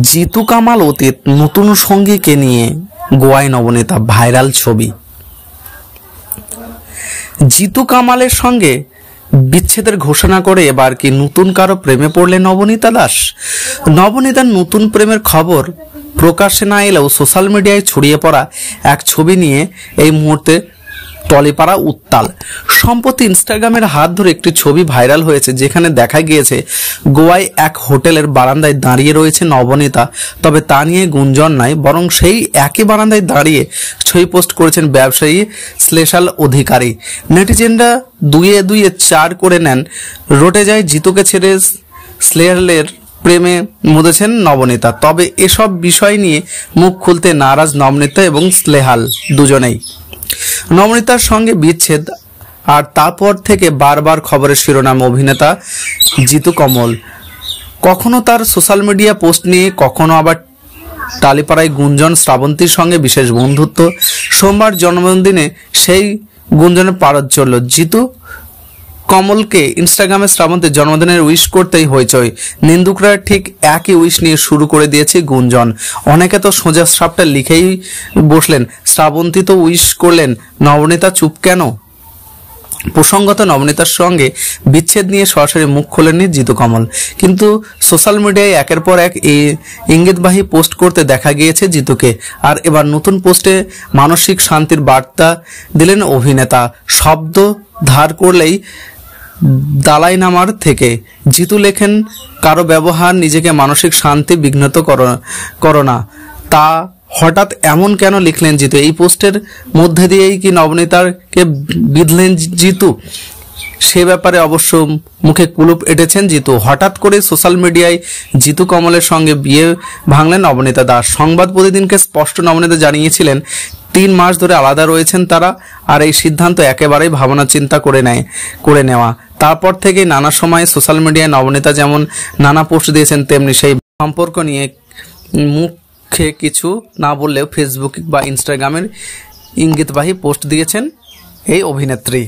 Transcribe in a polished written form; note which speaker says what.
Speaker 1: জিতু কামাল অতীত নতুন সঙ্গীকে নিয়ে গোয়ায় নবনীতা ভাইরাল ছবি। জিতু কামালের সঙ্গে বিচ্ছেদের ঘোষণা করে এবার কি নতুন কারো প্রেমে পড়লেন নবনীতা দাস? নবনীতার নতুন প্রেমের খবর প্রকাশ্যে না এলেও সোশ্যাল মিডিয়ায় ছড়িয়ে পড়া এক ছবি নিয়ে এই মুহূর্তে টলিপাড়া উত্তাল। সম্প্রতি ইনস্টাগ্রামের হাত ধরে একটি ছবি ভাইরাল হয়েছে, যেখানে দেখা গিয়েছে গোয়ায় এক হোটেলের বারান্দায় দাঁড়িয়ে রয়েছে নবনীতা। তবে তা নিয়ে গুঞ্জন নাই, বরং সেই একই বারান্দায় দাঁড়িয়ে ছবি পোস্ট করেছেন ব্যবসায়ী শ্লেষাল অধিকারী। নেটিজেনরা দুয়ে দুয়ে চার করে নেন। রটে যায় জিতুকে ছেড়ে শ্লেষালের প্রেমে মধেছেন নবনীতা। তবে এসব বিষয় নিয়ে মুখ খুলতে নারাজ নবনীতা এবং শ্লেষাল দুজনেই। নবনীতার সঙ্গে বিচ্ছেদ আর তারপর থেকে বারবার খবরের শিরোনাম অভিনেতা জিতু কমল। কখনো তার সোশ্যাল মিডিয়া পোস্ট নিয়ে, কখনো আবার টালিপাড়ায় গুঞ্জন শ্রাবন্তীর সঙ্গে বিশেষ বন্ধুত্ব। সোমবার জন্মদিনে সেই গুঞ্জনের পারদ চলল। জিতু কমলকে ইনস্টাগ্রামে শ্রাবন্তীর জন্মদিনের উইশ করতেই হইচই। নিন্দুকরা ঠিক একই উইশ নিয়ে শুরু করে দিয়েছে গুঞ্জন। অনেকে তো সোজা সাপটা লিখেই বসলেন, শ্রাবন্তী তো উইশ করলেন, নবনীতা চুপ কেন? প্রসঙ্গত নবনীতার সঙ্গে বিচ্ছেদ নিয়ে সরাসরি মুখ খোলেননি জিতু কমল, কিন্তু সোশ্যাল মিডিয়ায় একের পর এক ইঙ্গিতবাহী পোস্ট করতে দেখা গিয়েছে জিতুকে। আর এবার নতুন পোস্টে মানসিক শান্তির বার্তা দিলেন অভিনেতা। শব্দ ধার করলেই দালাই নামার থেকে জিতু লেখেন, কারো ব্যবহার নিজেকে মানসিক শান্তি বিঘ্নিত করো না। তা হঠাৎ এমন কেন লিখলেন জিতু? এই পোস্টের মধ্যে দিয়েই কি নবনীতাকে বিঁধলেন জিতু? সে ব্যাপারে অবশ্য মুখে কুলুপ এঁটেছেন জিতু। হঠাৎ করে সোশ্যাল মিডিয়ায় জিতু কমলের সঙ্গে বিয়ে ভাঙলেন নবনীতা দাস। সংবাদ প্রতিদিনকে স্পষ্ট নবনীতা জানিয়েছিলেন 3 মাস ধরে আলাদা রয়েছেন তারা, আর এই সিদ্ধান্ত একেবারেই ভাবনা চিন্তা করে নেওয়া। তারপর থেকে নানা সময় সোশ্যাল মিডিয়ায় নবনীতা যেমন নানা পোস্ট দিয়েছেন, তেমনি সেই সম্পর্ক নিয়ে মুখে কিছু না বললেও ফেসবুক বা ইনস্টাগ্রামের ইঙ্গিতবাহী পোস্ট দিয়েছেন এই অভিনেত্রী।